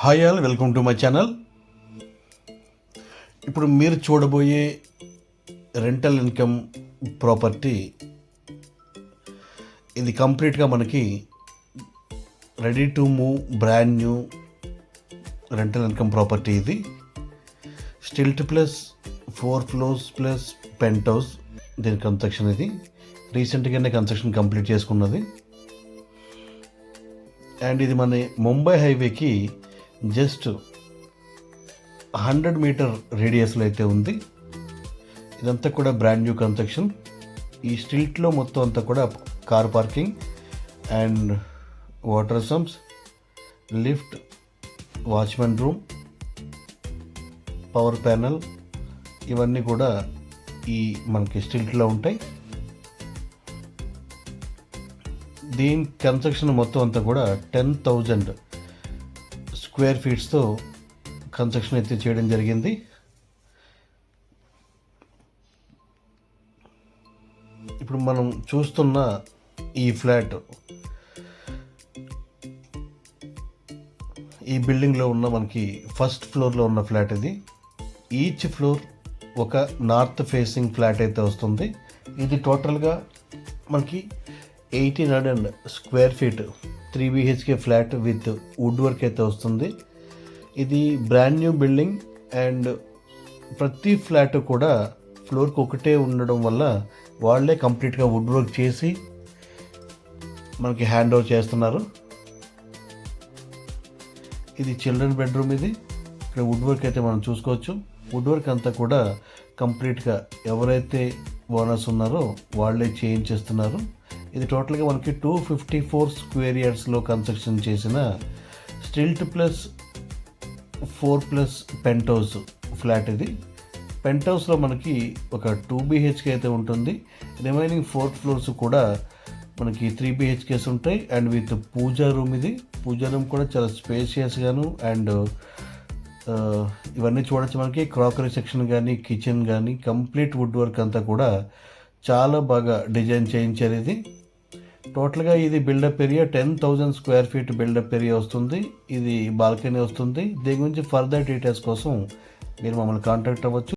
Hi all, welcome to my channel. ఇప్పుడు మీరు చూడబోయే రెంటల్ ఇన్కమ్ ప్రాపర్టీ ఇది కంప్లీట్గా మనకి ready to move brand new rental income property. ఇది stilt plus 4 floors plus penthouse. దీని కన్స్ట్రక్షన్ ఇది రీసెంట్గానే కన్స్ట్రక్షన్ కంప్లీట్ చేసుకున్నది. అండ్ ఇది మన ముంబై హైవేకి జస్ట్ 100 మీటర్ రేడియస్లో అయితే ఉంది. ఇదంతా కూడా బ్రాండ్ న్యూ కన్స్ట్రక్షన్. ఈ స్ట్రీట్లో మొత్తం అంతా కూడా car parking and water sumps, lift, watchman room, power panel ఇవన్నీ కూడా ఈ మనకి స్ట్రీట్లో ఉంటాయి. దీని కన్స్ట్రక్షన్ మొత్తం అంతా కూడా 10,000 స్క్వేర్ ఫీట్స్తో కన్స్ట్రక్షన్ అయితే చేయడం జరిగింది. ఇప్పుడు మనం చూస్తున్న ఈ ఫ్లాట్ ఈ బిల్డింగ్లో ఉన్న మనకి ఫస్ట్ ఫ్లోర్లో ఉన్న ఫ్లాట్ ఇది. ఈచ్ ఫ్లోర్ ఒక నార్త్ ఫేసింగ్ ఫ్లాట్ అయితే వస్తుంది. ఇది టోటల్గా మనకి 1800 square feet 3 BHK flat with wood work అయితే వస్తుంది. ఇది బ్రాండ్ న్యూ బిల్డింగ్ అండ్ ప్రతి ఫ్లాట్ కూడా ఫ్లోర్కి ఒకటే ఉండడం వల్ల వాళ్ళే కంప్లీట్గా వుడ్ వర్క్ చేసి మనకి హ్యాండ్ ఓవర్ చేస్తున్నారు. ఇది చిల్డ్రన్ బెడ్రూమ్. ఇది ఇక్కడ వుడ్ వర్క్ అయితే మనం చూసుకోవచ్చు. వుడ్ వర్క్ అంతా కూడా కంప్లీట్గా ఎవరైతే ఓనర్స్ ఉన్నారో వాళ్ళే చేయించేస్తున్నారు. ఇది టోటల్గా మనకి 254 స్క్వేర్ యార్డ్స్లో కన్స్ట్రక్షన్ చేసిన stilt plus 4 plus penthouse flat. ఇది పెంట్ హౌస్లో మనకి ఒక 2 BHK అయితే ఉంటుంది. రిమైనింగ్ 4 ఫ్లోర్స్ కూడా మనకి 3 BHKs ఉంటాయి అండ్ విత్ పూజా రూమ్. ఇది పూజా రూమ్ కూడా చాలా స్పేషియస్గాను అండ్ ఇవన్నీ చూడొచ్చు. మనకి క్రాకరీ సెక్షన్ కానీ కిచెన్ కానీ కంప్లీట్ వుడ్ వర్క్ అంతా కూడా చాలా బాగా డిజైన్ చేయించారు. ఇది టోటల్గా ఇది built up area 10,000 square feet built up area వస్తుంది. ఇది బాల్కనీ వస్తుంది. దీని గురించి ఫర్దర్ డీటెయిల్స్ కోసం మీరు మమ్మల్ని కాంటాక్ట్ అవ్వచ్చు.